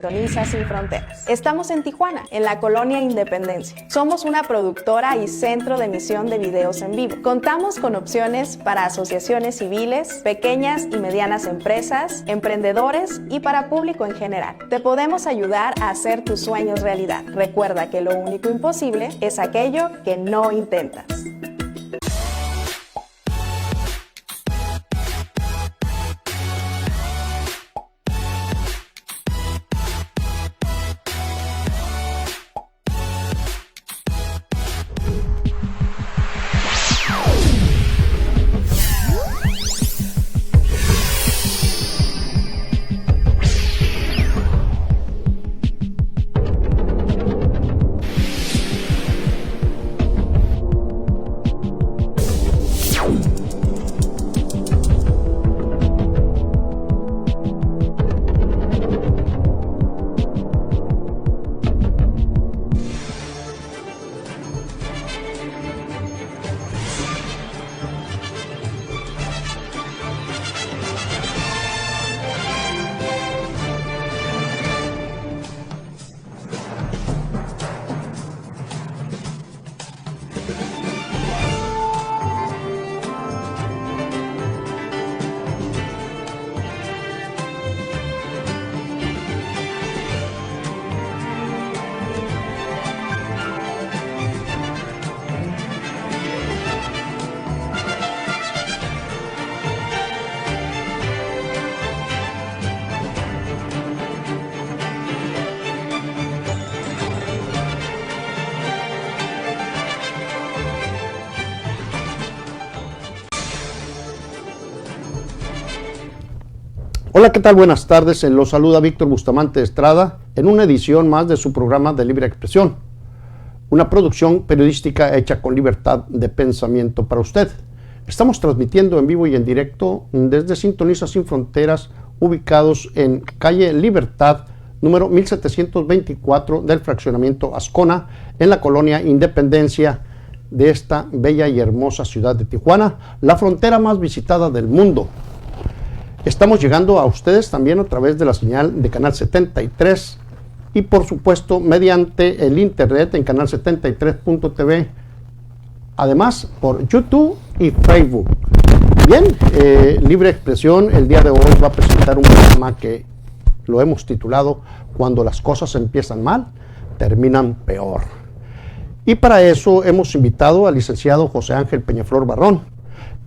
Sintoniza Sin Fronteras. Estamos en Tijuana, en la colonia Independencia. Somos una productora y centro de emisión de videos en vivo. Contamos con opciones para asociaciones civiles, pequeñas y medianas empresas, emprendedores y para público en general. Te podemos ayudar a hacer tus sueños realidad. Recuerda que lo único imposible es aquello que no intentas. Hola, ¿qué tal? Buenas tardes. Los saluda Víctor Bustamante Estrada en una edición más de su programa de Libre Expresión, una producción periodística hecha con libertad de pensamiento para usted. Estamos transmitiendo en vivo y en directo desde Sintoniza Sin Fronteras, ubicados en calle Libertad, número 1724 del fraccionamiento Ascona, en la colonia Independencia de esta bella y hermosa ciudad de Tijuana, la frontera más visitada del mundo. Estamos llegando a ustedes también a través de la señal de Canal 73 y por supuesto mediante el internet en canal73.tv, además por YouTube y Facebook. Bien, Libre Expresión el día de hoy va a presentar un programa que lo hemos titulado Cuando las cosas empiezan mal, terminan peor. Y para eso hemos invitado al licenciado José Ángel Peñaflor Barrón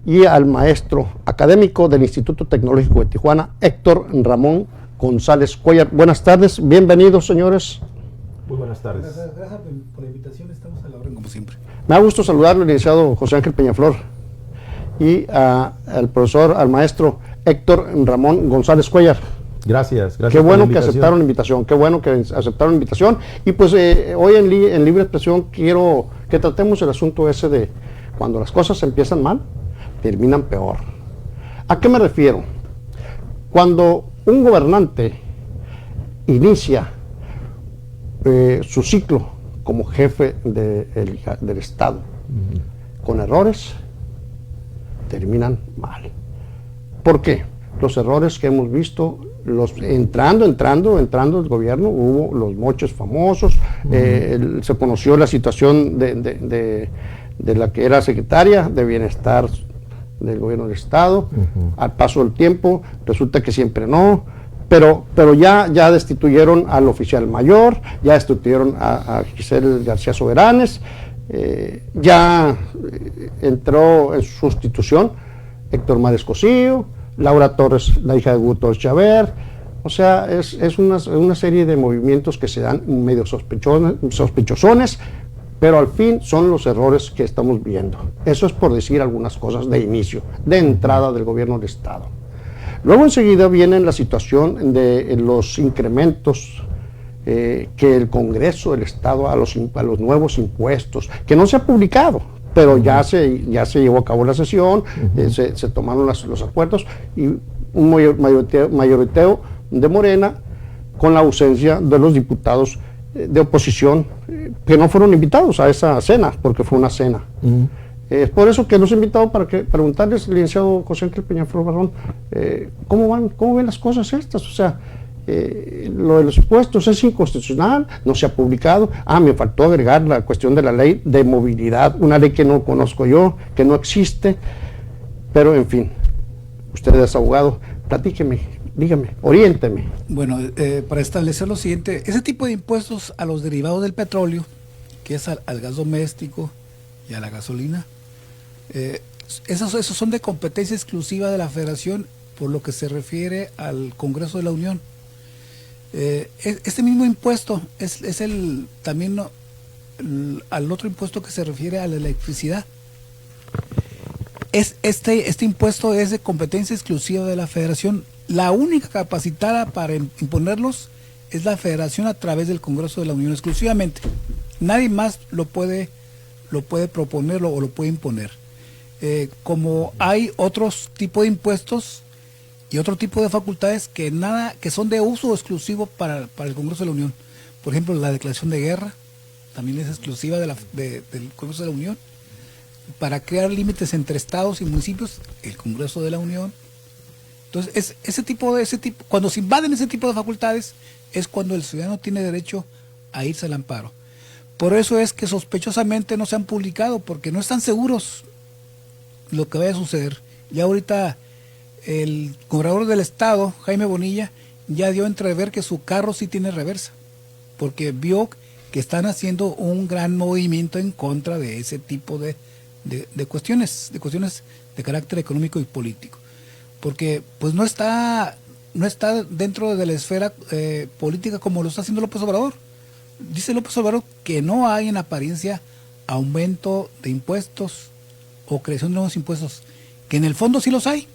y al maestro académico del Instituto Tecnológico de Tijuana, Héctor Ramón González Cuellar. Buenas tardes, bienvenidos, señores. Muy buenas tardes. Gracias por la invitación, estamos a la orden como siempre. Me da gusto saludarlo, licenciado José Ángel Peñaflor, y al profesor, al maestro Héctor Ramón González Cuellar. Gracias. Qué bueno que aceptaron la invitación, qué bueno que aceptaron la invitación. Y pues hoy en Libre Expresión quiero que tratemos el asunto ese de cuando las cosas empiezan mal, terminan peor. ¿A qué me refiero? Cuando un gobernante inicia su ciclo como jefe del Estado con errores, terminan mal. ¿Por qué? Los errores que hemos visto, entrando el gobierno, hubo los moches famosos, se conoció la situación de la que era secretaria de Bienestar del gobierno del Estado. Al paso del tiempo resulta que siempre no, pero ya destituyeron al oficial mayor, ya destituyeron a Giselle García Soberanes, ya entró en sustitución Héctor Mares Cosío, Laura Torres, la hija de Hugo Torres Chávez. O sea, es una serie de movimientos que se dan medio sospechosones, pero al fin son los errores que estamos viendo. Eso es por decir algunas cosas de inicio, de entrada del gobierno del Estado. Luego enseguida viene la situación de los incrementos que el Congreso del Estado a los nuevos impuestos, que no se ha publicado, pero ya se llevó a cabo la sesión, se tomaron los acuerdos y un mayoriteo de Morena con la ausencia de los diputados de oposición que no fueron invitados a esa cena, porque fue una cena. Es por eso que los he invitado para preguntarles, licenciado José Ángel Peñaflor Barrón, ¿cómo ven las cosas estas? O sea, lo de los impuestos es inconstitucional, no se ha publicado. Me faltó agregar la cuestión de la ley de movilidad, una ley que no conozco yo, que no existe, pero en fin, usted es abogado, platíqueme, dígame, oriénteme. Bueno, para establecer lo siguiente, ese tipo de impuestos a los derivados del petróleo, que es al gas doméstico y a la gasolina, esos son de competencia exclusiva de la Federación por lo que se refiere al Congreso de la Unión. Este mismo impuesto es también al otro impuesto que se refiere a la electricidad. Este impuesto es de competencia exclusiva de la Federación. La única capacitada para imponerlos es la Federación a través del Congreso de la Unión exclusivamente. Nadie más lo puede proponer o lo puede imponer. Como hay otros tipos de impuestos y otro tipo de facultades que son de uso exclusivo para el Congreso de la Unión. Por ejemplo, la declaración de guerra también es exclusiva del Congreso de la Unión. Para crear límites entre estados y municipios, el Congreso de la Unión. Entonces, cuando se invaden ese tipo de facultades, es cuando el ciudadano tiene derecho a irse al amparo. Por eso es que sospechosamente no se han publicado, porque no están seguros lo que vaya a suceder. Ya ahorita el gobernador del estado, Jaime Bonilla, ya dio a entrever que su carro sí tiene reversa, porque vio que están haciendo un gran movimiento en contra de ese tipo de cuestiones de carácter económico y político, porque pues no está dentro de la esfera política como lo está haciendo López Obrador. Dice López Obrador que no hay en apariencia aumento de impuestos o creación de nuevos impuestos, que en el fondo sí los hay.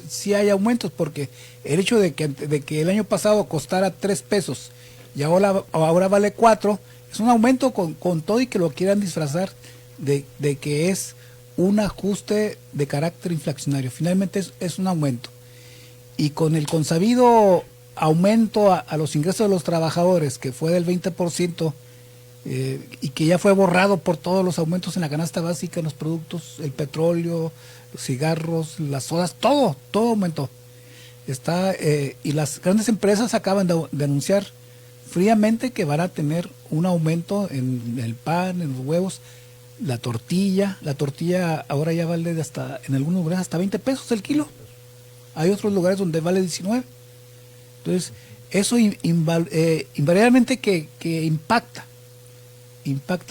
Sí hay aumentos, porque el hecho de que el año pasado costara 3 pesos y ahora vale 4, es un aumento con todo y que lo quieran disfrazar de que es un ajuste de carácter inflacionario. Finalmente es un aumento. Y con el consabido aumento a los ingresos de los trabajadores, que fue del 20%, y que ya fue borrado por todos los aumentos en la canasta básica, en los productos, el petróleo, los cigarros, las sodas, todo aumentó. Y las grandes empresas acaban de anunciar fríamente que van a tener un aumento en el pan, en los huevos, la tortilla ahora ya vale en algunos lugares hasta 20 pesos el kilo. Hay otros lugares donde vale 19. Entonces, eso invariablemente que impacta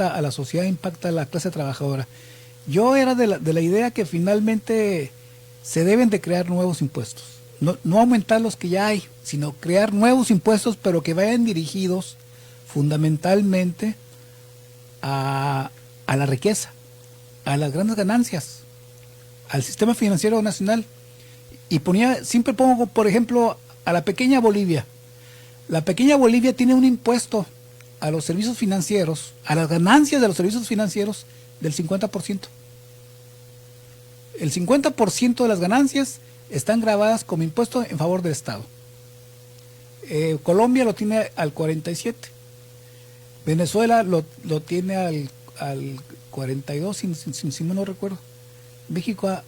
a la sociedad, impacta a la clase trabajadora. Yo era de la idea que finalmente se deben de crear nuevos impuestos. No aumentar los que ya hay, sino crear nuevos impuestos, pero que vayan dirigidos fundamentalmente a la riqueza, a las grandes ganancias, al sistema financiero nacional. Y siempre pongo, por ejemplo, a la pequeña Bolivia. La pequeña Bolivia tiene un impuesto a los servicios financieros, a las ganancias de los servicios financieros, del 50%. El 50% de las ganancias están grabadas como impuesto en favor del Estado. Colombia lo tiene al 47%. Venezuela lo tiene al 42%, si no recuerdo. México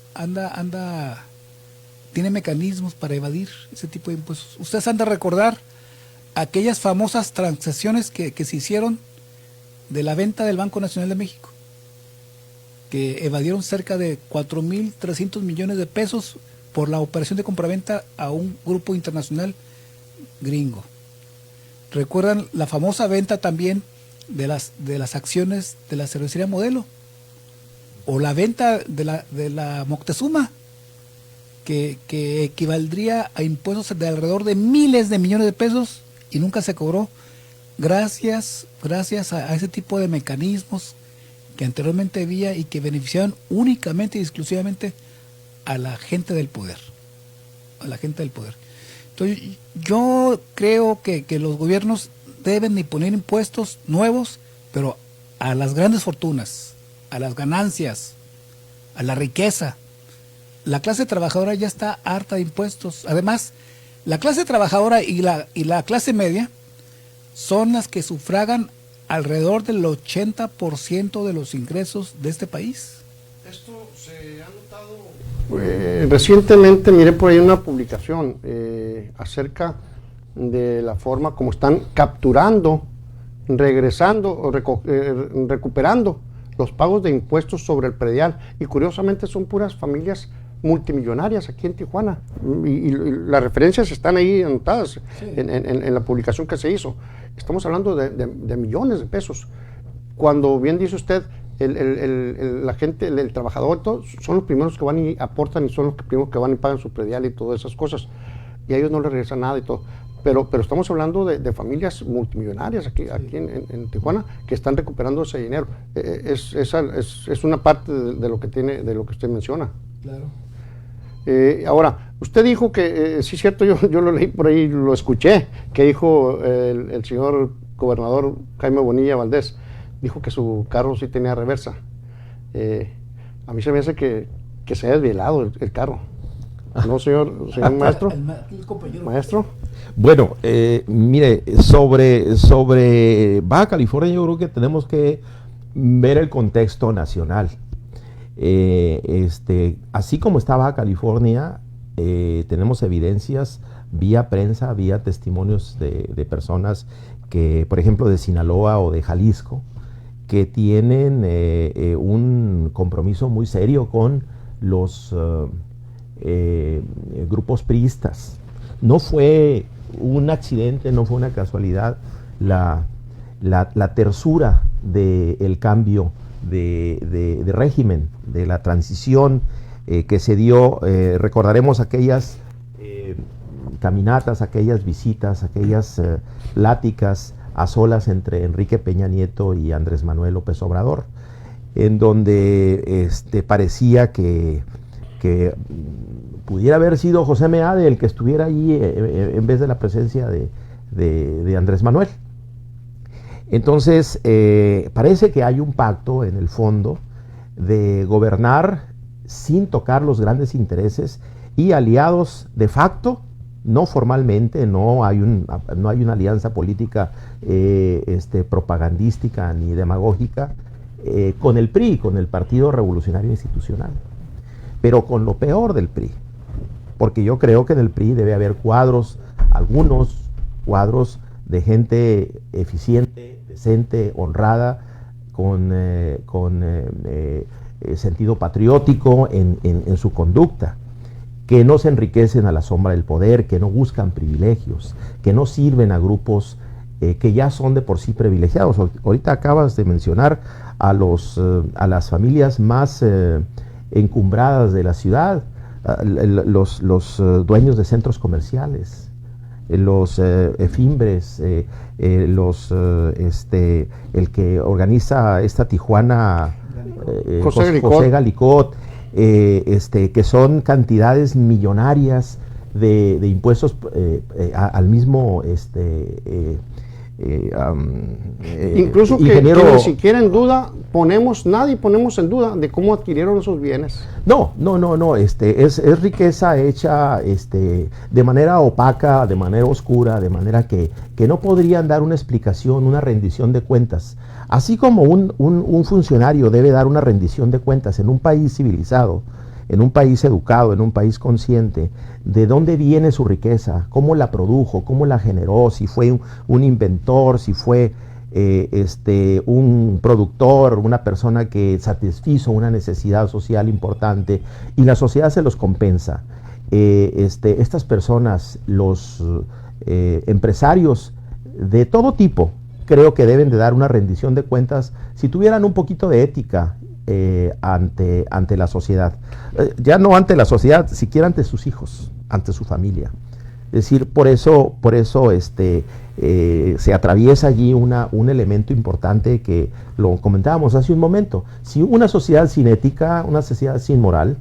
tiene mecanismos para evadir ese tipo de impuestos. Ustedes han de recordar aquellas famosas transacciones que se hicieron de la venta del Banco Nacional de México, que evadieron cerca de 4.300 millones de pesos por la operación de compraventa a un grupo internacional gringo. Recuerdan la famosa venta también de las acciones de la cervecería Modelo, o la venta de la Moctezuma, que equivaldría a impuestos de alrededor de miles de millones de pesos y nunca se cobró, gracias a ese tipo de mecanismos que anteriormente había y que beneficiaban únicamente y exclusivamente a la gente del poder. Entonces, yo creo que los gobiernos deben de poner impuestos nuevos, pero a las grandes fortunas, a las ganancias, a la riqueza. La clase trabajadora ya está harta de impuestos. Además, la clase trabajadora y la clase media son las que sufragan alrededor del 80% de los ingresos de este país. Esto se ha notado. Recientemente miré por ahí una publicación acerca de la forma como están capturando, regresando o recuperando los pagos de impuestos sobre el predial. Y curiosamente son puras familias multimillonarias aquí en Tijuana. Y las referencias están ahí anotadas en la publicación que se hizo. Estamos hablando de millones de pesos. Cuando bien dice usted, la gente, el trabajador, todos son los primeros que van y aportan y son los primeros que van y pagan su predial y todas esas cosas. Y a ellos no les regresa nada y todo. Pero estamos hablando de familias multimillonarias aquí en Tijuana que están recuperando ese dinero. Es una parte de lo que tiene, de lo que usted menciona. Claro. Ahora, usted dijo que, sí es cierto, yo lo leí por ahí, lo escuché, que dijo el señor gobernador Jaime Bonilla Valdés, dijo que su carro sí tenía reversa. A mí se me hace que se ha desvielado el carro. ¿No, señor maestro? El compañero. ¿Maestro? Bueno, mire, sobre Baja California yo creo que tenemos que ver el contexto nacional. Así como está Baja California, tenemos evidencias vía prensa, vía testimonios de personas que, por ejemplo, de Sinaloa o de Jalisco, que tienen un compromiso muy serio con los grupos priistas. No fue un accidente, no fue una casualidad la tersura del cambio de régimen, de la transición que se dio. Recordaremos aquellas caminatas, aquellas visitas, aquellas pláticas a solas entre Enrique Peña Nieto y Andrés Manuel López Obrador, en donde parecía que pudiera haber sido José Meade el que estuviera allí en vez de la presencia de Andrés Manuel. Entonces, parece que hay un pacto en el fondo de gobernar sin tocar los grandes intereses y aliados de facto, no formalmente, no hay una alianza política propagandística ni demagógica con el PRI, con el Partido Revolucionario Institucional, pero con lo peor del PRI, porque yo creo que en el PRI debe haber algunos cuadros de gente eficiente, decente, honrada, con sentido patriótico en su conducta, que no se enriquecen a la sombra del poder, que no buscan privilegios, que no sirven a grupos que ya son de por sí privilegiados. Ahorita acabas de mencionar a las familias más encumbradas de la ciudad, los dueños de centros comerciales, los fimbres, el que organiza esta Tijuana, José Galicot, que son cantidades millonarias de impuestos al mismo incluso que ni siquiera en duda nadie ponemos en duda de cómo adquirieron esos bienes. No, es riqueza hecha de manera opaca, de manera oscura, de manera que no podrían dar una explicación, una rendición de cuentas. Así como un funcionario debe dar una rendición de cuentas en un país civilizado, en un país educado, en un país consciente, de dónde viene su riqueza, cómo la produjo, cómo la generó, si fue un inventor, si fue un productor, una persona que satisfizo una necesidad social importante y la sociedad se los compensa. Estas personas, los empresarios de todo tipo, creo que deben de dar una rendición de cuentas si tuvieran un poquito de ética ante la sociedad. Ya no ante la sociedad, siquiera ante sus hijos, ante su familia. Es decir, por eso se atraviesa allí un elemento importante que lo comentábamos hace un momento. Si una sociedad sin ética, una sociedad sin moral,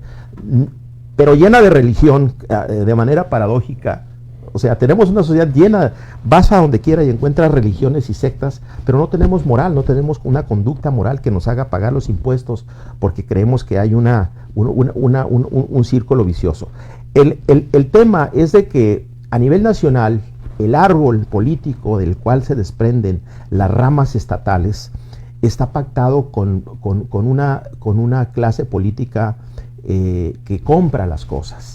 pero llena de religión, de manera paradójica, o sea, tenemos una sociedad llena, vas a donde quiera y encuentras religiones y sectas, pero no tenemos moral, no tenemos una conducta moral que nos haga pagar los impuestos porque creemos que hay un círculo vicioso. El tema es de que a nivel nacional, el árbol político del cual se desprenden las ramas estatales está pactado con una clase política que compra las cosas.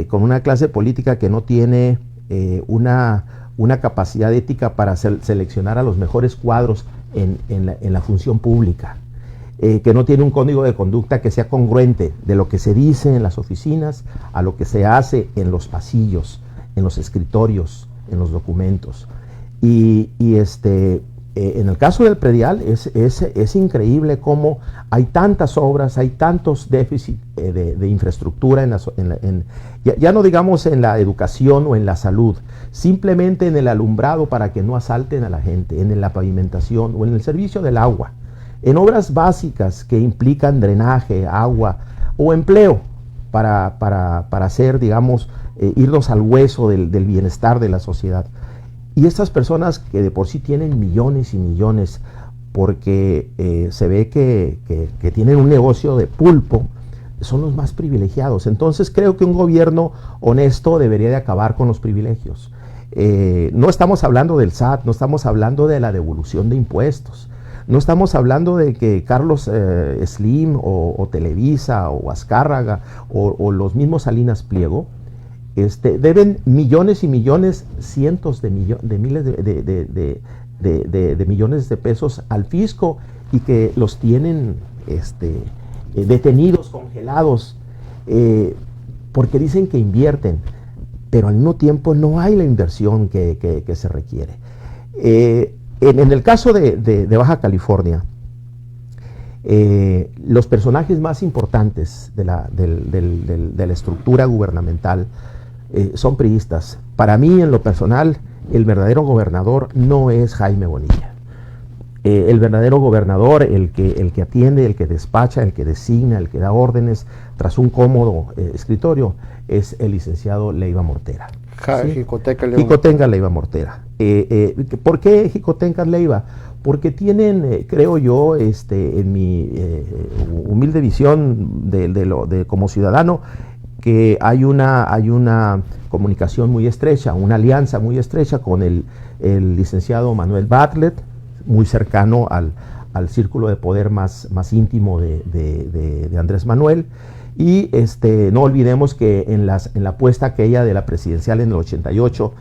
Con una clase política que no tiene una capacidad ética para seleccionar a los mejores cuadros en la función pública, que no tiene un código de conducta que sea congruente de lo que se dice en las oficinas a lo que se hace en los pasillos, en los escritorios, en los documentos. En el caso del predial es increíble cómo hay tantas obras, hay tantos déficits de infraestructura, ya no digamos en la educación o en la salud, simplemente en el alumbrado para que no asalten a la gente, en la pavimentación o en el servicio del agua, en obras básicas que implican drenaje, agua o empleo para hacer, digamos, irnos al hueso del bienestar de la sociedad. Y estas personas que de por sí tienen millones y millones, porque se ve que tienen un negocio de pulpo, son los más privilegiados. Entonces creo que un gobierno honesto debería de acabar con los privilegios. No estamos hablando del SAT, no estamos hablando de la devolución de impuestos, no estamos hablando de que Carlos Slim o Televisa o Azcárraga o los mismos Salinas Pliego deben millones y millones, cientos de miles de millones de pesos al fisco y que los tienen detenidos, congelados, porque dicen que invierten, pero al mismo tiempo no hay la inversión que se requiere. En el caso de Baja California, los personajes más importantes de la estructura gubernamental son priistas. Para mí, en lo personal, el verdadero gobernador no es Jaime Bonilla. El verdadero gobernador, el que atiende, el que despacha, el que designa, el que da órdenes tras un cómodo escritorio, es el licenciado Leiva Mortera. ¿Sí? Jicotenca Leiva Mortera. ¿Por qué Jicotenca Leiva? Porque tienen, creo yo, en mi humilde visión como ciudadano, que hay una comunicación muy estrecha, una alianza muy estrecha con el licenciado Manuel Bartlett, muy cercano al círculo de poder más íntimo de Andrés Manuel. Y no olvidemos que en la apuesta aquella de la presidencial en el 88,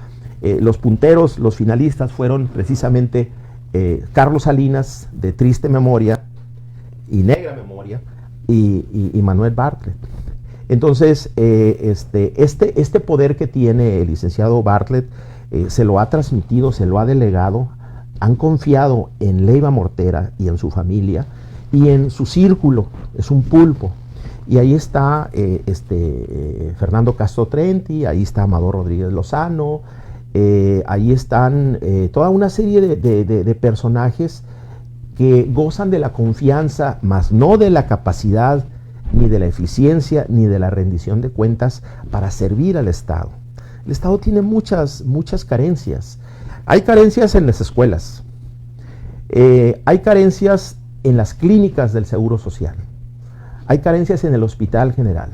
los punteros, los finalistas fueron precisamente Carlos Salinas, de triste memoria y negra memoria, y Manuel Bartlett. Entonces, este poder que tiene el licenciado Bartlett se lo ha transmitido, se lo ha delegado, han confiado en Leiva Mortera y en su familia y en su círculo, es un pulpo. Y ahí está Fernando Castro Trenti, ahí está Amador Rodríguez Lozano, ahí están toda una serie de personajes que gozan de la confianza, mas no de la capacidad, ni de la eficiencia, ni de la rendición de cuentas para servir al Estado. El Estado tiene muchas carencias. Hay carencias en las escuelas, hay carencias en las clínicas del Seguro Social, hay carencias en el Hospital General,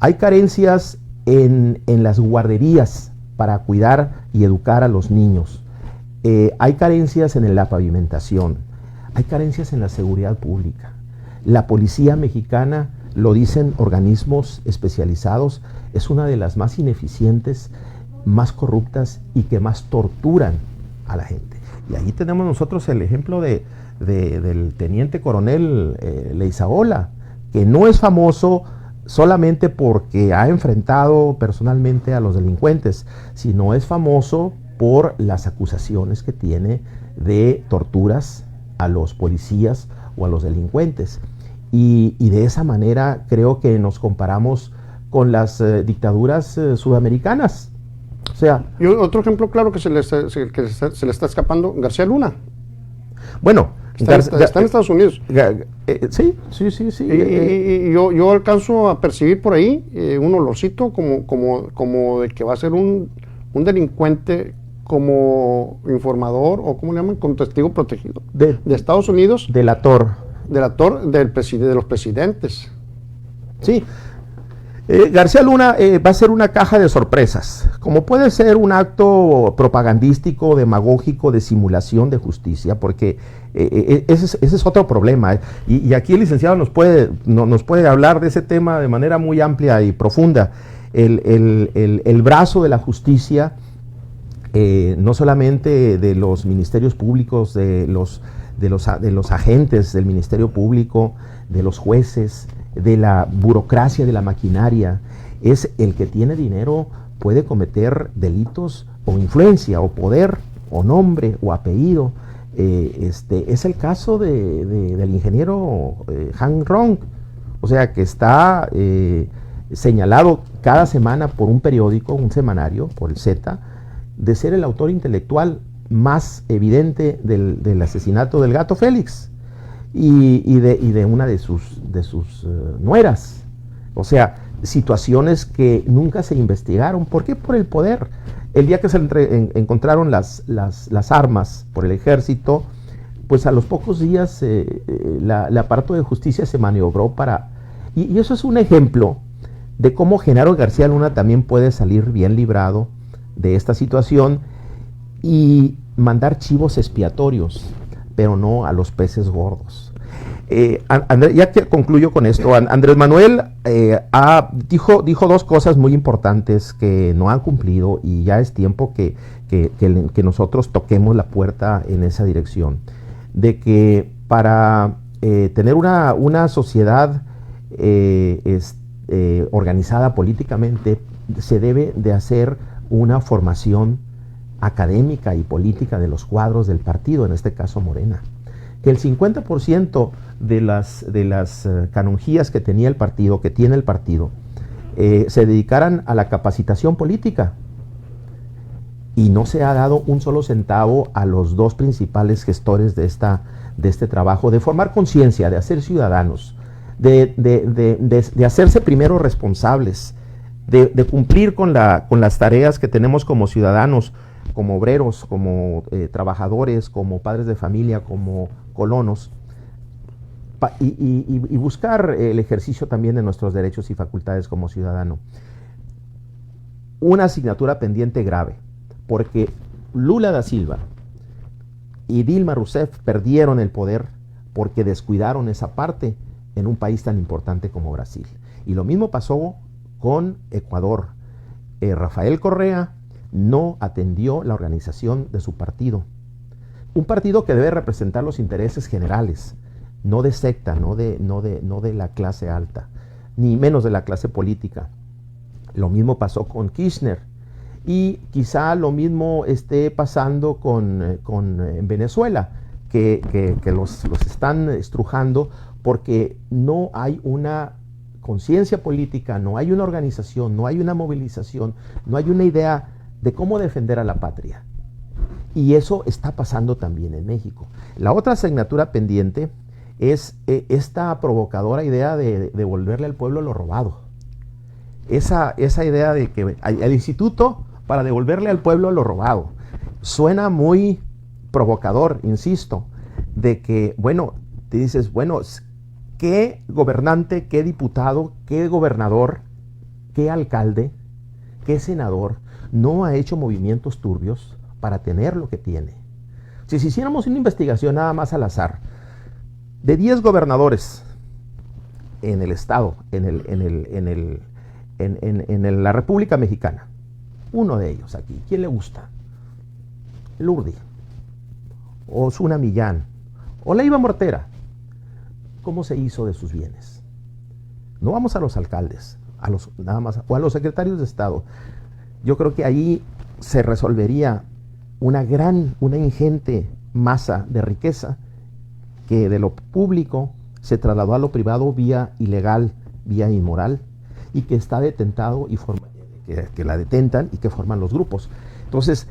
hay carencias en las guarderías para cuidar y educar a los niños, hay carencias en la pavimentación, hay carencias en la seguridad pública. La policía mexicana, lo dicen organismos especializados, es una de las más ineficientes, más corruptas y que más torturan a la gente. Y ahí tenemos nosotros el ejemplo del teniente coronel Leizaola, que no es famoso solamente porque ha enfrentado personalmente a los delincuentes, sino es famoso por las acusaciones que tiene de torturas a los policías o a los delincuentes. Y de esa manera creo que nos comparamos con las dictaduras sudamericanas. O sea, y otro ejemplo claro que se le está escapando, García Luna. Bueno, está en Estados Unidos. Sí. Y yo alcanzo a percibir por ahí un olorcito como de que va a ser un delincuente como informador, o ¿cómo le llaman? Como testigo protegido de Estados Unidos. Delator de los presidentes. Sí. García Luna va a ser una caja de sorpresas, como puede ser un acto propagandístico, demagógico, de simulación de justicia, porque ese es otro problema. Y aquí el licenciado nos puede hablar de ese tema de manera muy amplia y profunda. el brazo de la justicia, no solamente de los ministerios públicos, de los agentes del Ministerio Público, de los jueces, de la burocracia, de la maquinaria, es el que tiene dinero, puede cometer delitos o influencia o poder o nombre o apellido. Es el caso del ingeniero Han Rong, o sea, que está señalado cada semana por un periódico, un semanario, por el Z, de ser el autor intelectual más evidente del asesinato del gato Félix y de una de sus nueras. O sea, situaciones que nunca se investigaron. ¿Por qué? Por el poder. El día que se encontraron las armas por el ejército, pues a los pocos días el aparato de justicia se maniobró para... Y eso es un ejemplo de cómo Genaro García Luna también puede salir bien librado de esta situación y mandar chivos expiatorios, pero no a los peces gordos. Ya que concluyo con esto, Andrés Manuel dijo dos cosas muy importantes que no han cumplido, y ya es tiempo que nosotros toquemos la puerta en esa dirección, de que para tener una sociedad organizada políticamente se debe de hacer una formación académica y política de los cuadros del partido, en este caso Morena. Que el 50% de las canonjías que tenía el partido, que tiene el partido, se dedicaran a la capacitación política. Y no se ha dado un solo centavo a los dos principales gestores de este trabajo, de formar conciencia, de hacer ciudadanos, de hacerse primero responsables, de cumplir con las tareas que tenemos como ciudadanos, como obreros, como trabajadores, como padres de familia, como colonos, y buscar el ejercicio también de nuestros derechos y facultades como ciudadano. Una asignatura pendiente grave, porque Lula da Silva y Dilma Rousseff perdieron el poder porque descuidaron esa parte en un país tan importante como Brasil. Y lo mismo pasó con Ecuador. Rafael Correa no atendió la organización de su partido. Un partido que debe representar los intereses generales, no de secta, no de la clase alta, ni menos de la clase política. Lo mismo pasó con Kirchner, y quizá lo mismo esté pasando en Venezuela, que los están estrujando porque no hay una conciencia política, no hay una organización, no hay una movilización, no hay una idea de cómo defender a la patria. Y eso está pasando también en México. La otra asignatura pendiente es esta provocadora idea de devolverle al pueblo lo robado. Esa idea de que el instituto para devolverle al pueblo lo robado. Suena muy provocador, insisto, de que, bueno, te dices, bueno, ¿qué gobernante, qué diputado, qué gobernador, qué alcalde, qué senador no ha hecho movimientos turbios para tener lo que tiene? Si hiciéramos una investigación nada más al azar, de 10 gobernadores en el estado, en la República Mexicana, uno de ellos aquí, ¿quién le gusta? Lourdes, o Osuna Millán, o Leiva Mortera. ¿Cómo se hizo de sus bienes? No vamos a los alcaldes, nada más, o a los secretarios de Estado. Yo creo que ahí se resolvería una ingente masa de riqueza que de lo público se trasladó a lo privado vía ilegal, vía inmoral, y que está detentado y que la detentan y que forman los grupos. Entonces,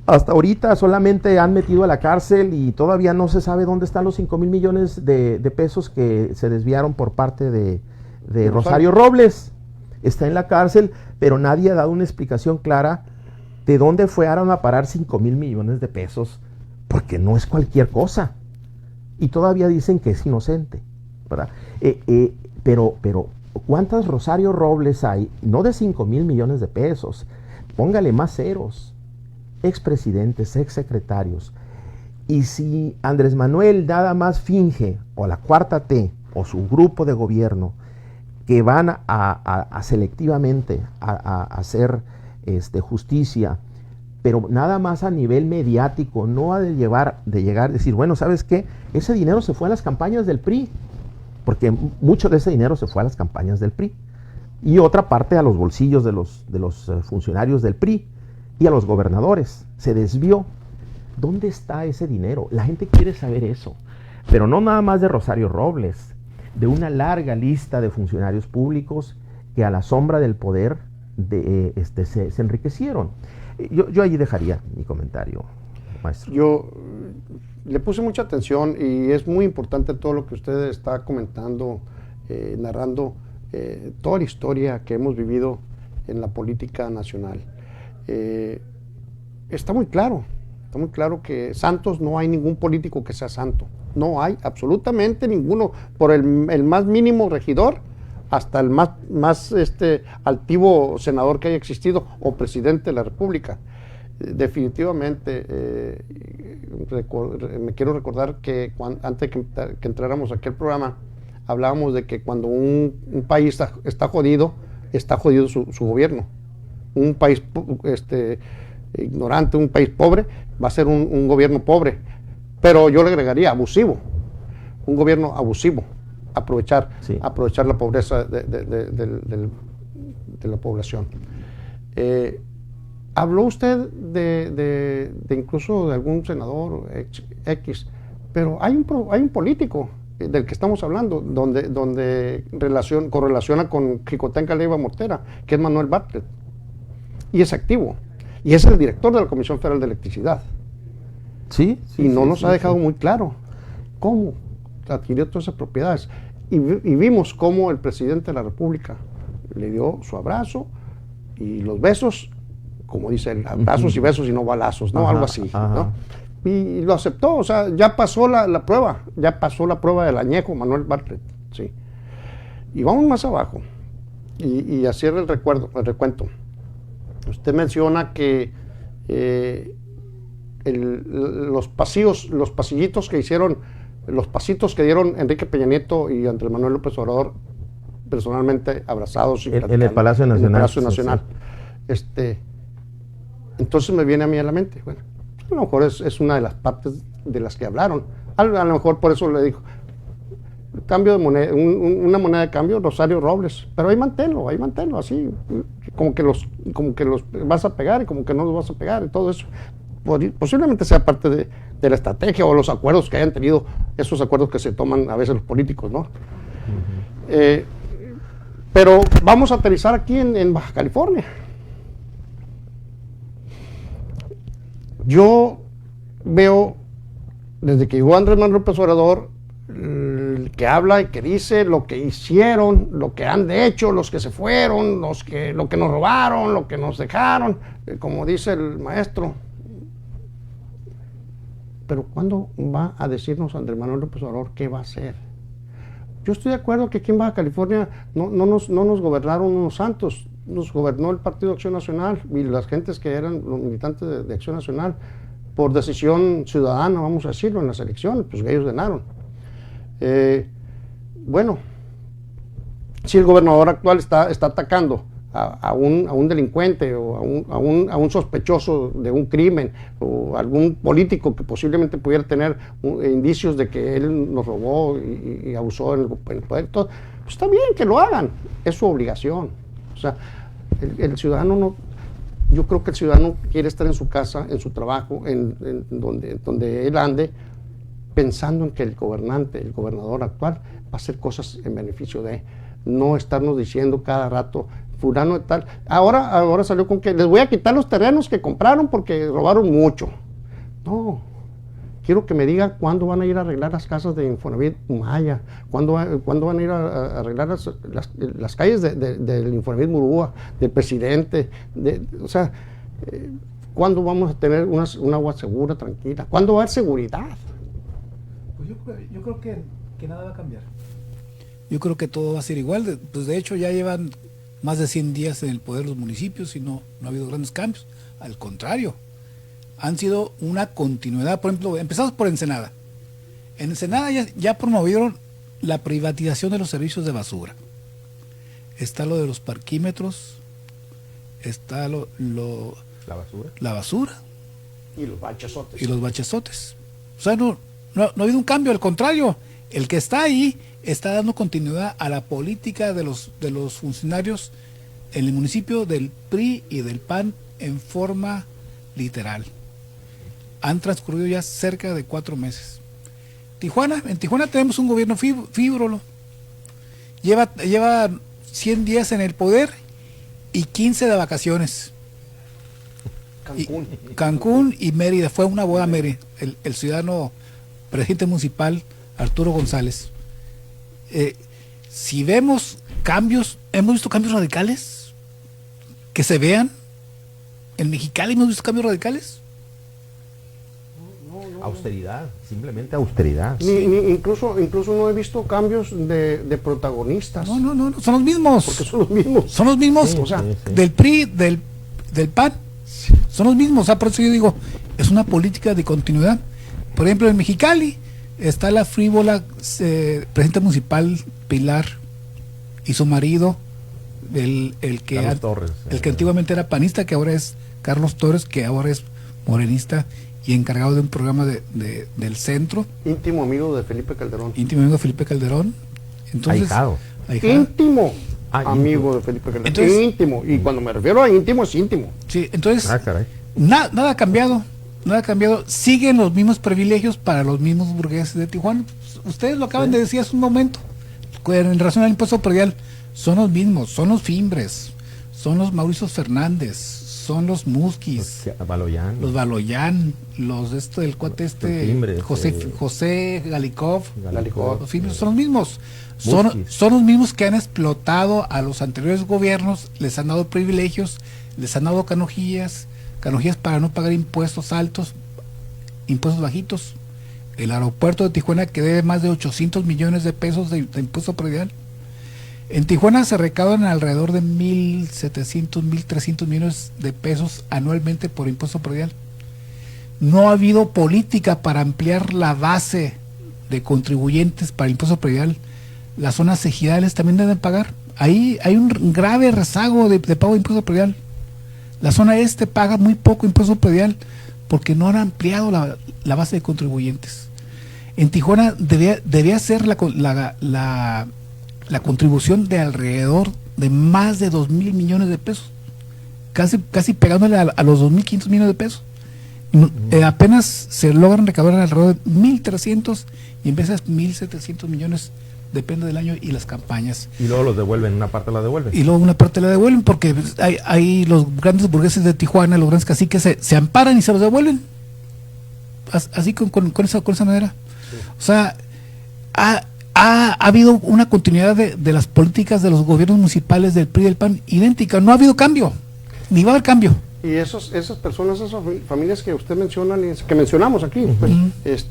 hasta ahorita solamente han metido a la cárcel y todavía no se sabe dónde están los 5,000 millones de pesos que se desviaron por parte de Rosario Robles. Está en la cárcel, pero nadie ha dado una explicación clara de dónde fueron a parar 5,000 millones de pesos, porque no es cualquier cosa. Y todavía dicen que es inocente, ¿verdad? Pero ¿cuántas Rosario Robles hay? No de 5,000 millones de pesos, póngale más ceros. Expresidentes, exsecretarios. Y si Andrés Manuel nada más finge, o la Cuarta T, o su grupo de gobierno, que van a selectivamente a hacer justicia, pero nada más a nivel mediático, no ha de llegar a decir, bueno, ¿sabes qué? Ese dinero se fue a las campañas del PRI, porque mucho de ese dinero se fue a las campañas del PRI, y otra parte a los bolsillos de los funcionarios del PRI y a los gobernadores. Se desvió. ¿Dónde está ese dinero? La gente quiere saber eso, pero no nada más de Rosario Robles, de una larga lista de funcionarios públicos que a la sombra del poder se enriquecieron. Yo allí dejaría mi comentario, maestro. Yo le puse mucha atención y es muy importante todo lo que usted está comentando, narrando toda la historia que hemos vivido en la política nacional. Está muy claro que santos no hay ningún político que sea santo. No hay absolutamente ninguno, por el más mínimo regidor hasta el más altivo senador que haya existido o presidente de la República. Definitivamente, me quiero recordar que antes de que entráramos aquí al programa, hablábamos de que cuando un país está jodido su gobierno. Un país ignorante, un país pobre, va a ser un gobierno pobre. Pero yo le agregaría abusivo, un gobierno abusivo, aprovechar la pobreza de la población. Habló usted de incluso de algún senador X, pero hay un político del que estamos hablando, donde correlaciona con Jicotenca Leiva Mortera, que es Manuel Bartlett, y es activo, y es el director de la Comisión Federal de Electricidad. Sí, y no nos ha dejado muy claro cómo adquirió todas esas propiedades. Y vimos cómo el presidente de la República le dio su abrazo y los besos, como dice él, abrazos y besos y no balazos, ¿no? Algo así, ¿no? Y lo aceptó, o sea, ya pasó la prueba, del añejo Manuel Bartlett, sí. Y vamos más abajo, y así era el recuento. Usted menciona que los pasillitos que hicieron, los pasitos que dieron Enrique Peña Nieto y Andrés Manuel López Obrador, personalmente abrazados en el Palacio Nacional. En el Palacio Nacional. Sí. Entonces me viene a mí a la mente, bueno, a lo mejor es una de las partes de las que hablaron. A lo mejor por eso le dijo, cambio de moneda, una moneda de cambio, Rosario Robles, pero ahí manténlo, así, como que los vas a pegar y como que no los vas a pegar y todo eso. Posiblemente sea parte de la estrategia o los acuerdos que hayan tenido, esos acuerdos que se toman a veces los políticos, ¿no? Pero vamos a aterrizar aquí en Baja California. Yo veo, desde que llegó Andrés Manuel López Obrador, que habla y que dice lo que hicieron, lo que han hecho, los que se fueron, lo que nos robaron, lo que nos dejaron, como dice el maestro. Pero ¿cuándo va a decirnos Andrés Manuel López Obrador qué va a hacer? Yo estoy de acuerdo que aquí en Baja California no nos gobernaron unos santos, nos gobernó el Partido Acción Nacional y las gentes que eran los militantes de Acción Nacional por decisión ciudadana, vamos a decirlo, en las elecciones, pues ellos ganaron. Bueno, si el gobernador actual está atacando a un delincuente o a un sospechoso de un crimen o algún político que posiblemente pudiera tener indicios de que él nos robó y abusó en el poder, todo, pues está bien que lo hagan, es su obligación. O sea, el ciudadano no, yo creo que el ciudadano quiere estar en su casa, en su trabajo, en donde él ande, pensando en que el gobernador actual va a hacer cosas en beneficio de él, no estarnos diciendo cada rato fulano de tal. Ahora salió con que les voy a quitar los terrenos que compraron porque robaron mucho. No, quiero que me diga cuándo van a ir a arreglar las casas de Infonavit Maya, cuándo van a ir a arreglar las calles del Infonavit Murúa, del presidente, o sea, cuándo vamos a tener un agua segura, tranquila, cuándo va a haber seguridad. Pues yo creo que nada va a cambiar. Yo creo que todo va a ser igual. Pues de hecho ya llevan más de 100 días en el poder los municipios y no ha habido grandes cambios. Al contrario, han sido una continuidad. Por ejemplo, empezamos por Ensenada. En Ensenada ya promovieron la privatización de los servicios de basura. está lo de los parquímetros, está La basura. la basura Y los bachesotes. y los bachesotes. O sea, no ha habido un cambio, al contrario, el que está ahí está dando continuidad a la política de los funcionarios en el municipio del PRI y del PAN en forma literal. Han transcurrido ya cerca de 4 meses. En Tijuana tenemos un gobierno fíbrolo. Lleva 100 días en el poder y 15 de vacaciones. Cancún y Mérida, fue una boda Mérida, el ciudadano presidente municipal Arturo González. Si vemos cambios, hemos visto cambios radicales que se vean. En Mexicali hemos visto cambios radicales. Austeridad, simplemente austeridad. Incluso no he visto cambios de protagonistas. No, son los mismos. Porque son los mismos. Son los mismos, Sí, o sea, sí. del PRI, del PAN, son los mismos. O sea, por eso yo digo, es una política de continuidad. Por ejemplo, en Mexicali está la frívola presidenta municipal Pilar y su marido, el que Carlos Torres, el que antiguamente era panista, que ahora es Carlos Torres, que ahora es morenista y encargado de un programa del centro, Íntimo amigo de Felipe Calderón. íntimo amigo de Felipe Calderón. Entonces, Ahijado. Íntimo amigo íntimo. de Felipe Calderón. Entonces- íntimo. Y cuando me refiero a íntimo, es íntimo. Sí, entonces Caray. nada ha cambiado. Nada ha cambiado. Siguen los mismos privilegios para los mismos burgueses de Tijuana. Ustedes lo acaban de decir hace un momento. En relación al impuesto predial, son los mismos. Son los Fimbres, son los Mauricio Fernández, son los Musquis, Baloyán. los Baloyán, el cuate Los Fimbres, José Galikov. Galikov. Los Fimbres son los mismos. Musquis. Son los mismos que han explotado a los anteriores gobiernos, les han dado privilegios, les han dado canonjías para no pagar impuestos altos, impuestos bajitos. El aeropuerto de Tijuana, que debe más de 800 millones de pesos de impuesto predial. En Tijuana se recaudan alrededor de 1.700, 1.300 millones de pesos anualmente por impuesto predial. No ha habido política para ampliar la base de contribuyentes para el impuesto predial. Las zonas ejidales también deben pagar. Ahí hay un grave rezago de pago de impuesto predial. La zona este paga muy poco impuesto predial porque no han ampliado la base de contribuyentes. En Tijuana debía ser la contribución de alrededor de más de 2.000 millones de pesos, casi pegándole a los 2.500 millones de pesos. Apenas se logran recaudar alrededor de 1.300 y en vez de 1.700 millones, depende del año y las campañas. Y luego los devuelven, una parte la devuelven. Y luego una parte la devuelven porque hay los grandes burgueses de Tijuana, los grandes caciques se amparan y se los devuelven. Así con esa manera. Sí. O sea, ha habido una continuidad de las políticas de los gobiernos municipales del PRI y del PAN idéntica. No ha habido cambio, ni va a haber cambio. Y esas personas, esas familias que usted menciona, que mencionamos aquí, pues,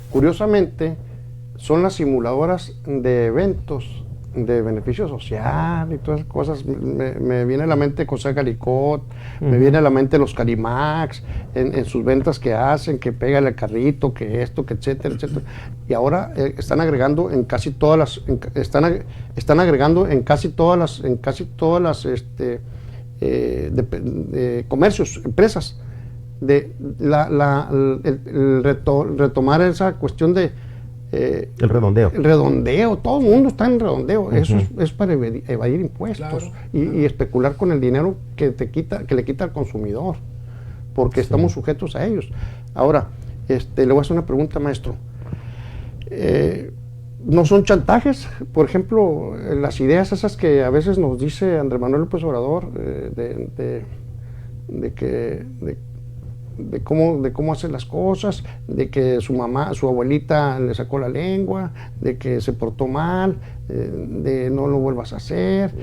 curiosamente, son las simuladoras de eventos de beneficio social y todas esas cosas. Me viene a la mente José Galicot, me viene a la mente los Carimax, en sus ventas que hacen, que pegan el carrito, que esto, que etcétera, etcétera. Y ahora están agregando en casi todas las, están agregando en casi todas las comercios, empresas, retomar esa cuestión de el redondeo. El redondeo, todo el mundo está en redondeo. Eso es para evadir impuestos, claro, y especular con el dinero que le quita al consumidor, porque estamos sujetos a ellos. Ahora, le voy a hacer una pregunta, maestro. ¿No son chantajes? Por ejemplo, las ideas esas que a veces nos dice Andrés Manuel López Obrador, de cómo hacer las cosas, de que su abuelita le sacó la lengua, de que se portó mal, de no lo vuelvas a hacer,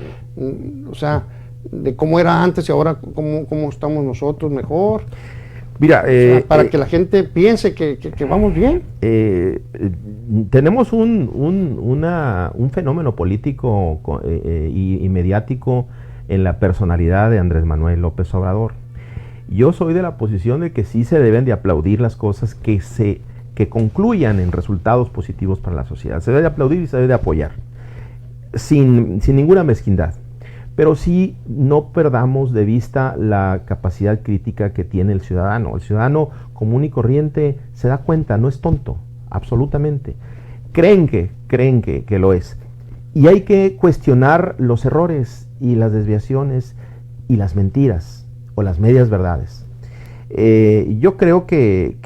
o sea, de cómo era antes y ahora cómo estamos nosotros mejor. Mira, para que la gente piense que vamos bien. Tenemos un fenómeno político y mediático en la personalidad de Andrés Manuel López Obrador. Yo soy de la posición de que sí se deben de aplaudir las cosas que concluyan en resultados positivos para la sociedad. Se debe de aplaudir y se debe de apoyar. sin ninguna mezquindad. Pero sí no perdamos de vista la capacidad crítica que tiene el ciudadano. El ciudadano común y corriente se da cuenta, no es tonto, absolutamente. Creen que lo es. Y hay que cuestionar los errores y las desviaciones y las mentiras o las medias verdades. Yo creo que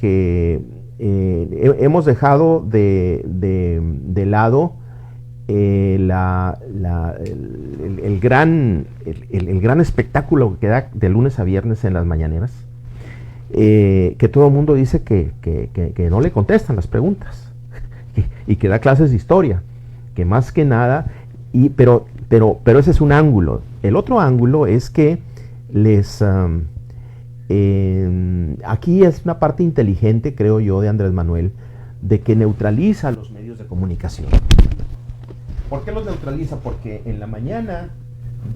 hemos dejado de lado el gran espectáculo que da de lunes a viernes en las mañaneras, que todo el mundo dice que no le contestan las preguntas y que da clases de historia, que más que nada, pero ese es un ángulo. El otro ángulo es que aquí es una parte inteligente, creo yo, de Andrés Manuel, de que neutraliza los medios de comunicación. ¿Por qué los neutraliza? Porque en la mañana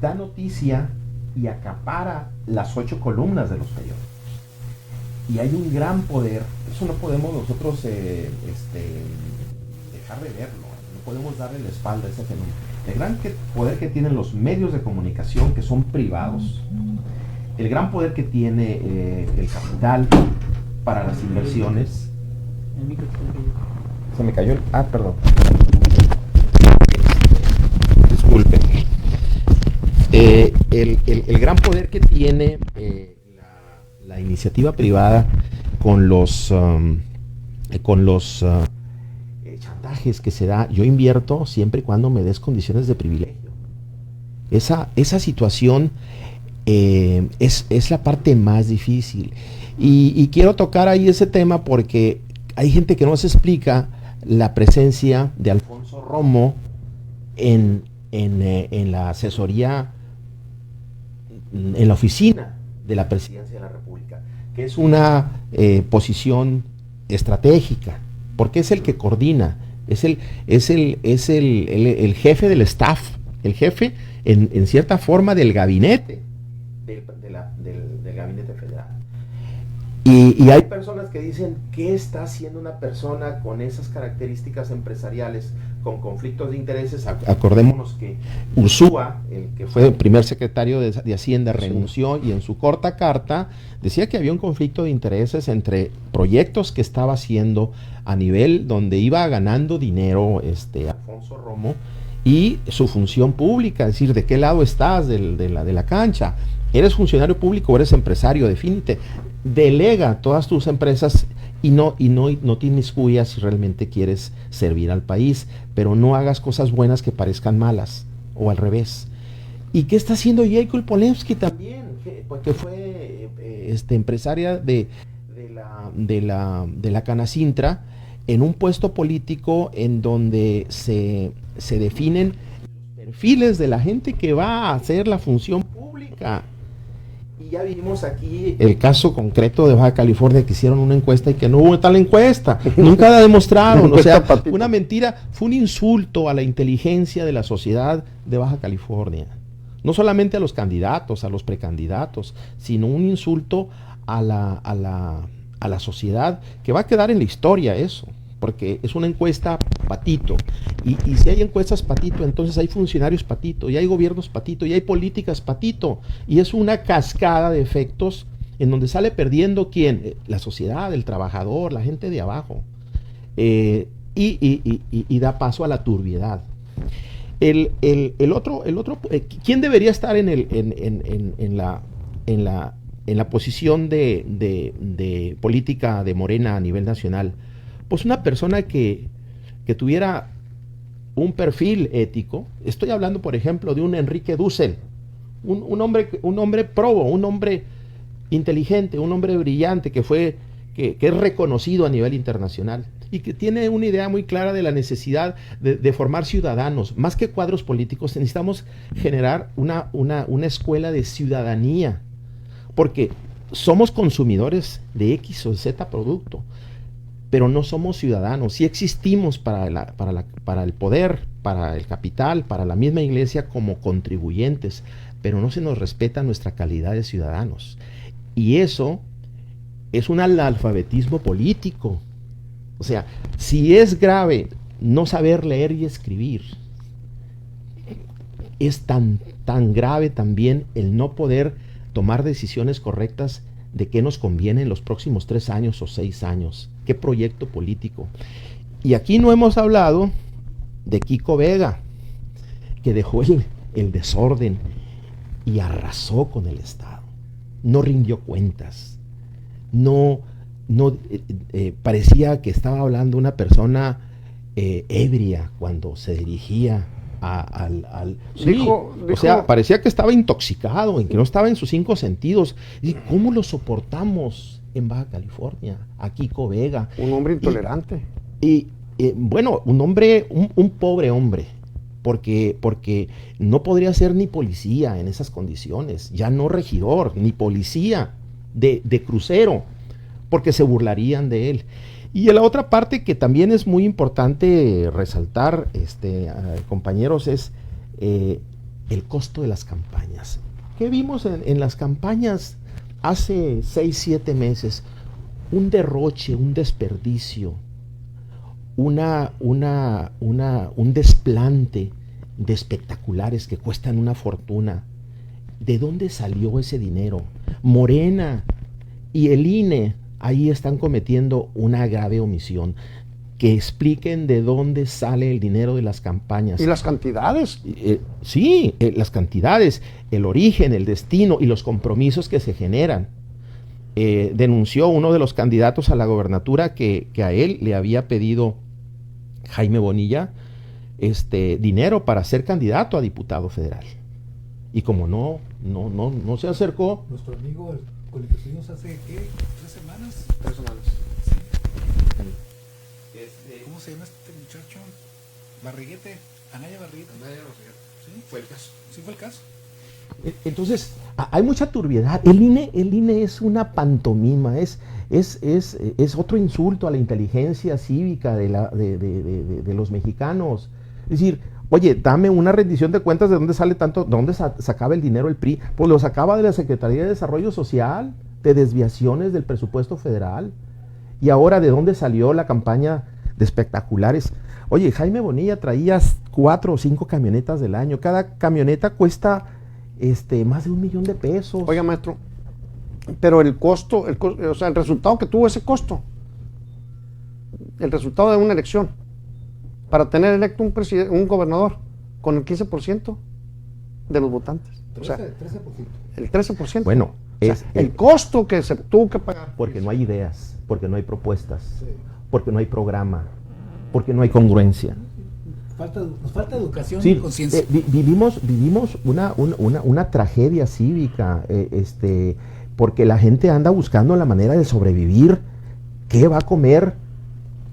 da noticia y acapara las 8 columnas de los periódicos. Y hay un gran poder, eso no podemos nosotros dejar de verlo, no podemos darle la espalda a ese fenómeno. El gran poder que tienen los medios de comunicación, que son privados, el gran poder que tiene el capital para las inversiones. Se me cayó perdón. Disculpe. El gran poder que tiene la iniciativa privada con los chantajes que se da. Yo invierto siempre y cuando me des condiciones de privilegio. Esa situación es la parte más difícil. Y quiero tocar ahí ese tema porque hay gente que no se explica la presencia de Alfonso Romo en la asesoría, en la oficina de la Presidencia de la República, que es una posición estratégica, porque es el que coordina, es el jefe del staff, el jefe en cierta forma del gabinete, del gabinete federal. Y hay personas que dicen, ¿qué está haciendo una persona con esas características empresariales, con conflictos de intereses? Acordémonos que Ursúa, el que fue el primer secretario de Hacienda, renunció y en su corta carta decía que había un conflicto de intereses entre proyectos que estaba haciendo a nivel donde iba ganando dinero Alfonso Romo y su función pública, es decir, ¿de qué lado estás de la cancha? ¿Eres funcionario público o eres empresario? Defínite. Delega todas tus empresas y no te inmiscuyas si realmente quieres servir al país, pero no hagas cosas buenas que parezcan malas, o al revés. ¿Y qué está haciendo Jacob Polensky también? Que fue empresaria de la Canacintra, en un puesto político en donde se definen los perfiles de la gente que va a hacer la función pública. Y ya vimos aquí el caso concreto de Baja California, que hicieron una encuesta y que no hubo tal encuesta, nunca la demostraron, o sea, una mentira, fue un insulto a la inteligencia de la sociedad de Baja California, no solamente a los candidatos, a los precandidatos, sino un insulto a la sociedad, que va a quedar en la historia eso, porque es una encuesta patito, y si hay encuestas patito, entonces hay funcionarios patito, y hay gobiernos patito, y hay políticas patito, y es una cascada de efectos en donde sale perdiendo ¿quién? La sociedad, el trabajador, la gente de abajo, y da paso a la turbiedad. El otro, ¿quién debería estar en la posición de política de Morena a nivel nacional? Pues una persona que tuviera un perfil ético. Estoy hablando, por ejemplo, de un Enrique Dussel, un hombre probo, un hombre inteligente, un hombre brillante que es reconocido a nivel internacional y que tiene una idea muy clara de la necesidad de formar ciudadanos. Más que cuadros políticos, necesitamos generar una escuela de ciudadanía, porque somos consumidores de X o Z producto, pero no somos ciudadanos. Sí existimos para el poder, para el capital, para la misma iglesia como contribuyentes, pero no se nos respeta nuestra calidad de ciudadanos. Y eso es un analfabetismo político. O sea, si es grave no saber leer y escribir, es tan grave también el no poder tomar decisiones correctas de qué nos conviene en los próximos 3 años o 6 años, qué proyecto político. Y aquí no hemos hablado de Kiko Vega, que dejó el desorden y arrasó con el Estado. No rindió cuentas. Parecía que estaba hablando una persona ebria cuando se dirigía Dijo, o sea, parecía que estaba intoxicado, en que no estaba en sus 5 sentidos. Y ¿cómo lo soportamos en Baja California? A Kiko Vega. Un hombre intolerante. Bueno, un pobre hombre, porque no podría ser ni policía en esas condiciones, ya no regidor, ni policía de crucero, porque se burlarían de él. Y la otra parte que también es muy importante resaltar, compañeros, es el costo de las campañas. ¿Qué vimos en las campañas hace 6, 7 meses? Un derroche, un desperdicio, un desplante de espectaculares que cuestan una fortuna. ¿De dónde salió ese dinero? Morena y el INE ahí están cometiendo una grave omisión. Que expliquen de dónde sale el dinero de las campañas. ¿Y las cantidades? Sí, las cantidades, el origen, el destino y los compromisos que se generan. Denunció uno de los candidatos a la gobernatura que a él le había pedido Jaime Bonilla dinero para ser candidato a diputado federal. Y como no se acercó. Nuestro amigo con el que estuvimos hace, ¿qué? 3 semanas. 3 semanas. Sí. ¿Cómo se llama este muchacho? Barriguete. Anaya Barriguete. ¿Sí? Fue el caso. Sí, fue el caso. Entonces, hay mucha turbiedad. El INE es una pantomima, es otro insulto a la inteligencia cívica de los mexicanos. Es decir, oye, dame una rendición de cuentas de dónde sale tanto, dónde sacaba el dinero el PRI. Pues lo sacaba de la Secretaría de Desarrollo Social, de desviaciones del presupuesto federal. Y ahora, ¿de dónde salió la campaña de espectaculares? Oye, Jaime Bonilla traía 4 o 5 camionetas del año. Cada camioneta cuesta más de $1 millón. Oiga, maestro, pero el costo, o sea, el resultado que tuvo ese costo, el resultado de una elección, para tener electo un gobernador con el 15% de los votantes. 13%. O sea, el 13%. Bueno, o sea, el costo que se tuvo que pagar. Porque no hay ideas, porque no hay propuestas, porque no hay programa, porque no hay congruencia. Nos falta educación Sí, y conciencia. vivimos una tragedia cívica, porque la gente anda buscando la manera de sobrevivir. ¿Qué va a comer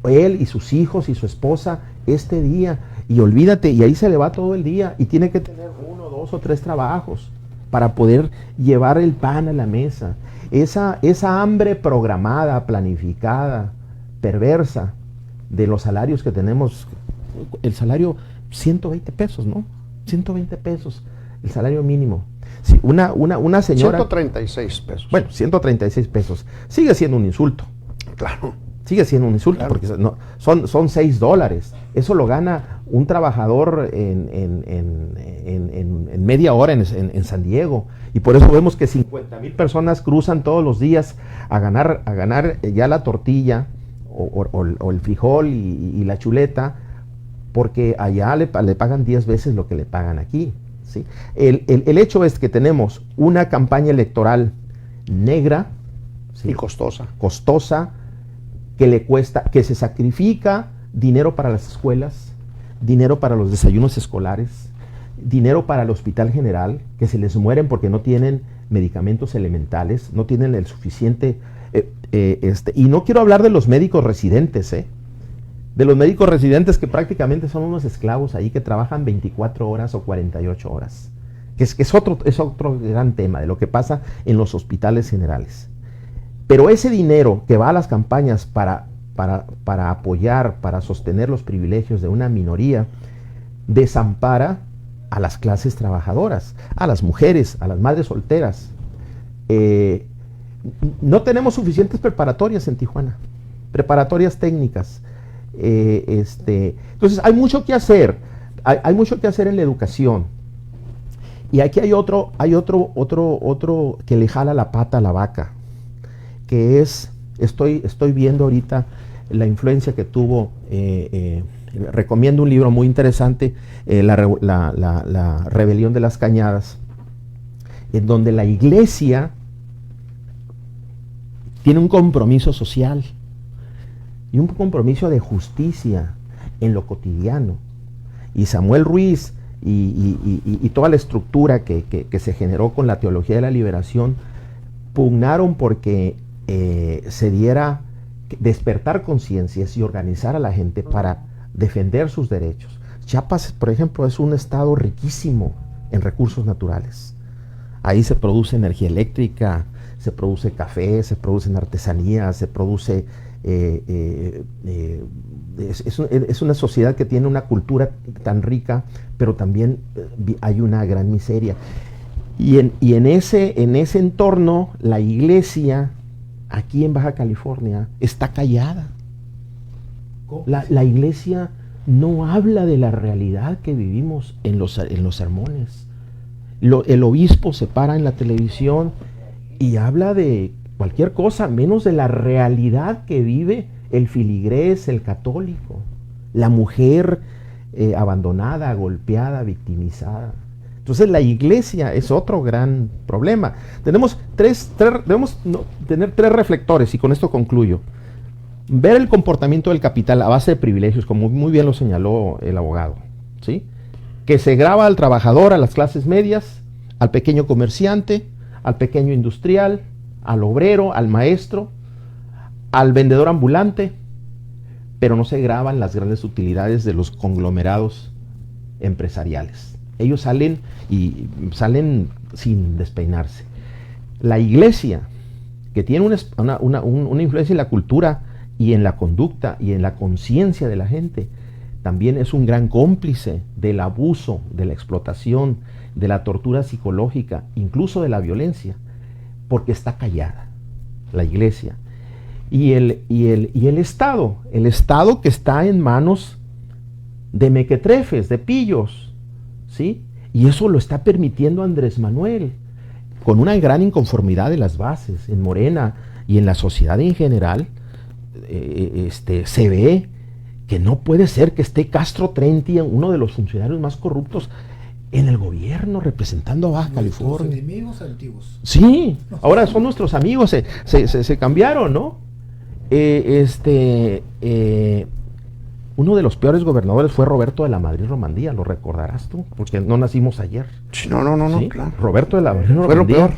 él y sus hijos y su esposa este día? Y olvídate, y ahí se le va todo el día y tiene que tener 1, 2 o 3 trabajos para poder llevar el pan a la mesa. Esa hambre programada, planificada, perversa de los salarios que tenemos. El salario, 120 pesos, ¿no? 120 pesos, el salario mínimo. Sí, una señora... 136 pesos. Bueno, 136 pesos. Sigue siendo un insulto. Claro. Sigue siendo un insulto, Claro. porque son $6. Eso lo gana un trabajador en media hora en San Diego. Y por eso vemos que 50,000 personas cruzan todos los días a ganar ya la tortilla o el frijol y la chuleta, porque allá le pagan 10 veces lo que le pagan aquí, ¿sí? El hecho es que tenemos una campaña electoral negra, ¿sí? Y costosa. Que le cuesta, que se sacrifica dinero para las escuelas, dinero para los desayunos escolares, dinero para el Hospital General, que se les mueren porque no tienen medicamentos elementales, no tienen el suficiente... y no quiero hablar de los médicos residentes, de los médicos residentes que prácticamente son unos esclavos ahí que trabajan 24 horas o 48 horas, que es otro gran tema de lo que pasa en los hospitales generales. Pero ese dinero que va a las campañas para apoyar, para sostener los privilegios de una minoría, desampara a las clases trabajadoras, a las mujeres, a las madres solteras. No tenemos suficientes preparatorias en Tijuana, preparatorias técnicas. Entonces hay mucho que hacer, hay mucho que hacer en la educación, Y aquí hay otro que le jala la pata a la vaca, que es, estoy viendo ahorita la influencia que tuvo, recomiendo un libro muy interesante, la Rebelión de las Cañadas, en donde la iglesia tiene un compromiso social y un compromiso de justicia en lo cotidiano. Y Samuel Ruiz y toda la estructura que se generó con la teología de la liberación pugnaron porque se diera despertar conciencias y organizar a la gente para defender sus derechos. Chiapas, por ejemplo, es un estado riquísimo en recursos naturales. Ahí se produce energía eléctrica, se produce café, se producen artesanías, se produce... es una sociedad que tiene una cultura tan rica, pero también hay una gran miseria. Y en ese entorno, la iglesia, aquí en Baja California, está callada. La iglesia no habla de la realidad que vivimos en los sermones. El obispo se para en la televisión y habla de cualquier cosa, menos de la realidad que vive el filigrés, el católico, la mujer abandonada, golpeada, victimizada. Entonces la iglesia es otro gran problema. Debemos tener tres reflectores, y con esto concluyo. Ver el comportamiento del capital a base de privilegios, como muy bien lo señaló el abogado, ¿sí? Que se graba al trabajador, a las clases medias, al pequeño comerciante, al pequeño industrial, al obrero, al maestro, al vendedor ambulante, pero no se graban las grandes utilidades de los conglomerados empresariales. Ellos salen sin despeinarse. La iglesia, que tiene una influencia en la cultura y en la conducta y en la conciencia de la gente, también es un gran cómplice del abuso, de la explotación, de la tortura psicológica, incluso de la violencia, porque está callada la iglesia. Y el Estado que está en manos de mequetrefes, de pillos, ¿sí? Y eso lo está permitiendo Andrés Manuel, con una gran inconformidad de las bases, en Morena y en la sociedad en general. Se ve que no puede ser que esté Castro Trenti, uno de los funcionarios más corruptos en el gobierno, representando a Baja California. Enemigos antiguos. Sí, ahora son nuestros amigos, se cambiaron, ¿no? Uno de los peores gobernadores fue Roberto de la Madrid Romandía, lo recordarás tú, porque no nacimos ayer. Sí, no, ¿Sí? claro. Roberto de la Madrid Romandía Fue lo peor.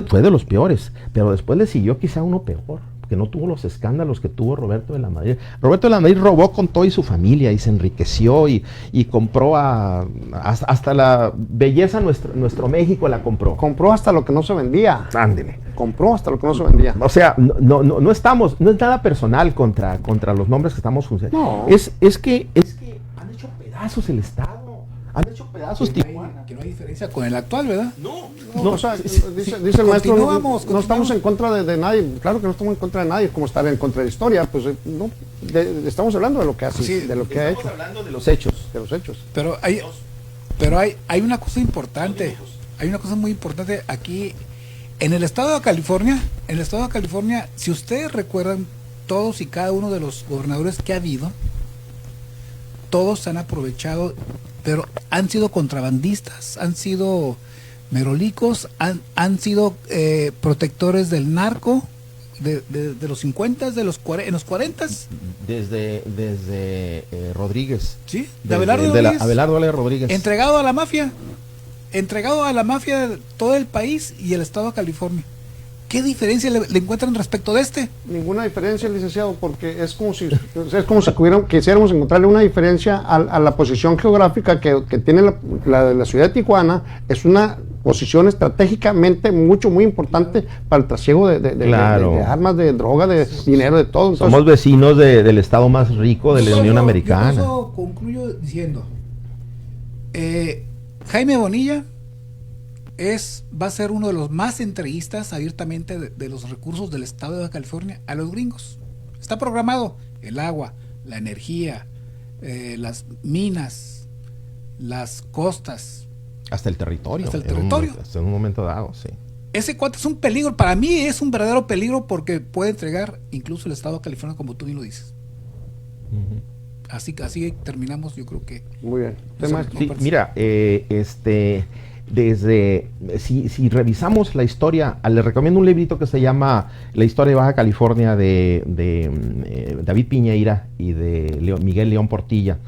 Fue de los peores, pero después le siguió quizá uno peor, que no tuvo los escándalos que tuvo Roberto de la Madrid. Roberto de la Madrid robó con todo y su familia y se enriqueció y compró hasta la belleza, nuestro México la compró. Compró hasta lo que no se vendía. Ándele. Compró hasta lo que no se vendía. O sea, no es nada personal contra los nombres que estamos funcionando. No. Es que han hecho pedazos el Estado. Han hecho pedazos Tijuana. Que no hay diferencia con el actual, ¿verdad? No, o sea, dice el maestro, no estamos en contra de nadie. Claro que no estamos en contra de nadie, como estar en contra de la historia. Pues no, estamos hablando de lo que hace, Sí, de lo que ha hecho. Estamos hablando de los hechos. De los hechos. Pero hay una cosa importante. Hay una cosa muy importante aquí en el estado de California. En el estado de California, si ustedes recuerdan, todos y cada uno de los gobernadores que ha habido, todos se han aprovechado, pero han sido contrabandistas, han sido merolicos, han sido protectores del narco de los 50, en los 40. Desde Rodríguez. Sí, de Abelardo Rodríguez. Abelardo L. Rodríguez. Entregado a la mafia de todo el país y el estado de California. ¿Qué diferencia le encuentran respecto de este? Ninguna diferencia, licenciado, porque es como si quisiéramos encontrarle una diferencia a la posición geográfica que tiene la ciudad de Tijuana. Es una posición estratégicamente muy importante para el trasiego de armas, de droga, de dinero, de todo. Entonces, somos vecinos del estado más rico de la Unión Americana. Yo concluyo diciendo, Jaime Bonilla va a ser uno de los más entreguistas abiertamente de los recursos del estado de Baja California a los gringos. Está programado el agua, la energía, las minas, las costas, Hasta el territorio. Hasta el territorio. Hasta en un momento dado, sí. Ese cuate es un peligro, para mí es un verdadero peligro porque puede entregar incluso el estado de California, como tú bien lo dices. Así terminamos, yo creo que... Muy bien. Sí, mira, si revisamos la historia, les recomiendo un librito que se llama La historia de Baja California de David Piñeira y de Miguel León Portilla.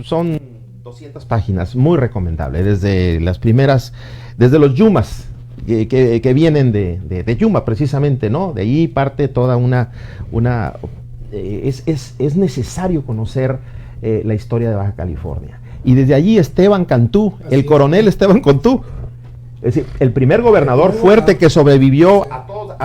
Son 200 páginas, muy recomendable, desde las primeras, desde los yumas que vienen de Yuma precisamente, ¿no? De ahí parte toda es necesario conocer la historia de Baja California. Y desde allí Esteban Cantú, el coronel Esteban Cantú, es decir, el primer gobernador fuerte que sobrevivió a todos,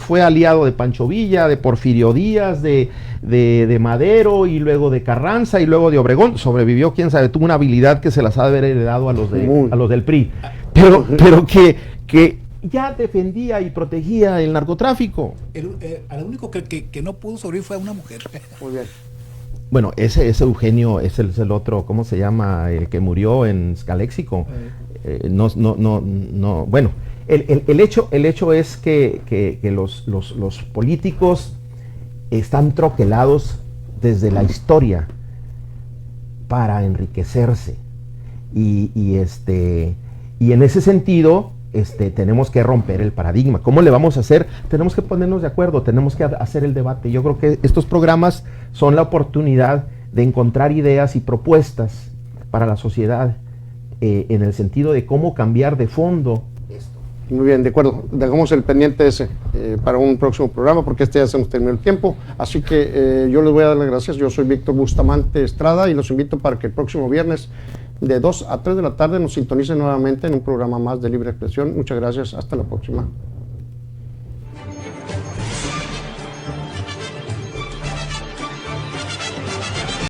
fue aliado de Pancho Villa, de Porfirio Díaz, de Madero, y luego de Carranza, y luego de Obregón. Sobrevivió, quién sabe, tuvo una habilidad que se las ha de haber heredado a los del PRI. Pero que ya defendía y protegía el narcotráfico. Al único que no pudo sobrevivir fue a una mujer. Muy bien. Bueno, ese Eugenio es el otro, ¿cómo se llama? El que murió en Scalexico. Bueno, el hecho es que los políticos están troquelados desde la historia para enriquecerse. Y en ese sentido, tenemos que romper el paradigma. ¿Cómo le vamos a hacer? Tenemos que ponernos de acuerdo, tenemos que hacer el debate. Yo creo que estos programas son la oportunidad de encontrar ideas y propuestas para la sociedad en el sentido de cómo cambiar de fondo esto. Muy bien, de acuerdo. Dejamos el pendiente ese para un próximo programa, porque ya se nos terminó el tiempo. Así que yo les voy a dar las gracias. Yo soy Víctor Bustamante Estrada y los invito para que el próximo viernes de 2 a 3 de la tarde nos sintonicen nuevamente en un programa más de Libre Expresión. Muchas gracias. Hasta la próxima.